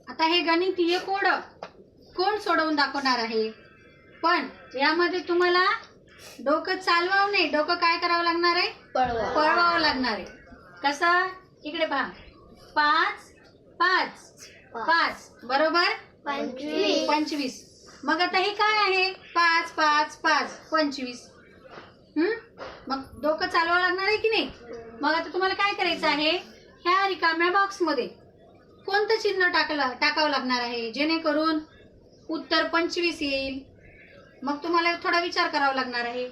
आता हे गणितीय कोड कोण सोडवून दाखवणार आहे, पण यामध्ये तुम्हाला डोकं चालवावं नाही, डोकं काय करावं लागणार आहे, पळवावं लागणार आहे. कसं, इकडे पहा, 5 5 5 बरोबर 25. मग आता हे काय आहे, 5 5 5 25. मग डोकं चालवावं लागणार आहे की नाही. मग आता तुम्हाला काय करायचं आहे, ह्या रिकाम्या बॉक्समध्ये कोणतं चिन्ह टाकावं लागणार आहे जेणेकरून उत्तर 25 येईल. मग तुम्हाला थोडा विचार करावा लागणार आहे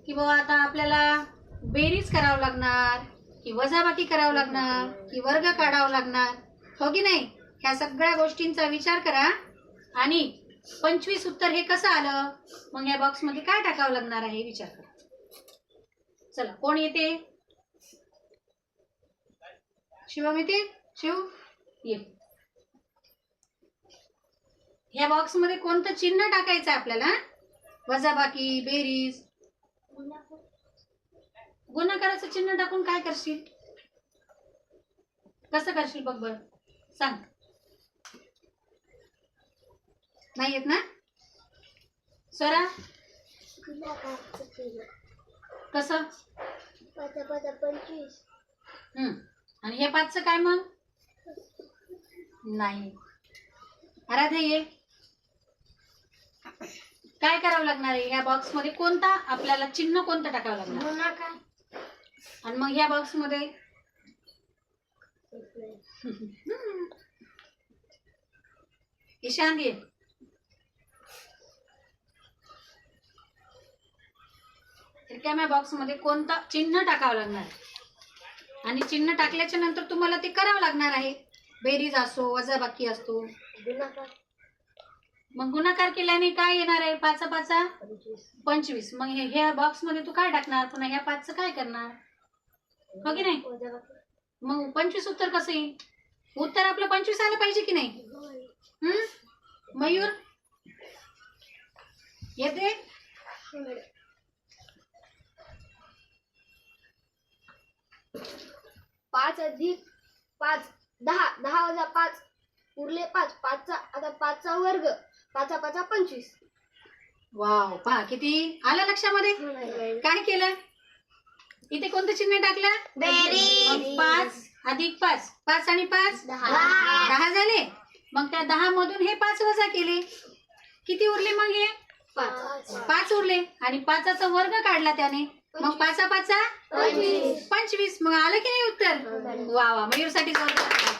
की बाबा आता आपल्याला बेरीज करावं लागणार की वजाबाकी करावं लागणार की वर्ग काढावं लागणार, हो की नाही. ह्या सगळ्या गोष्टींचा विचार करा आणि 25 उत्तर हे कसं आलं, मग या बॉक्समध्ये काय टाकावं लागणार आहे विचार करा. चला, कोण येते, शिवम येते. शिव ये. ह्या बॉक्स मध्ये कोणतं चिन्ह टाकायचं आपल्याला, वजाबाकी, बेरीज, गुणाकाराचं चिन्ह टाकून काय करशील, कसं करशील बघ बर, सांग. नाही येत ना स्वरा, कसं 25. आणि हे 5चं काय मग, नाही. आराध्या ये. काय करावं लागणार आहे, ह्या बॉक्स मध्ये कोणता आपल्याला चिन्ह कोणतं टाकावं लागणार, आणि मग ह्या बॉक्स मध्ये ईशान ये. रिकाम्या बॉक्स मध्ये कोणता चिन्ह टाकावं लागणार आहे, आणि चिन्ह टाकल्याच्या नंतर तुम्हाला ते करावं लागणार आहे. बेरीज असो, वजाबाकी असतो, मग गुणाकार केल्याने काय येणार आहे, 5 5 25. मग ह्या बॉक्स मध्ये तू काय टाकणार, पुन्हा ह्या 5चं काय करणार, हो की नाही. मग 25 उत्तर कसं येईल, उत्तर आपलं 25 आलं पाहिजे की नाही. मयूर येते. 5 अधिक 5 10, 10 वजा 5 उरले 5, 5चा आता 5चा वर्ग, 5 5 25. वाव, पहा किती आलं लक्षामध्ये. काय केलं, इथे कोणतं चिन्ह टाकलं, बेरीज. 5 अधिक 5, 5 आणि 5 10 झाले. मग त्या 10 मधून हे 5 वजा केले, किती उरले, मग हे 5 उरले, आणि 5चा वर्ग काढला त्याने, मग 5 5 25. मग आलं की नाही उत्तर. वा वा, मयूरसाठी जोरदार.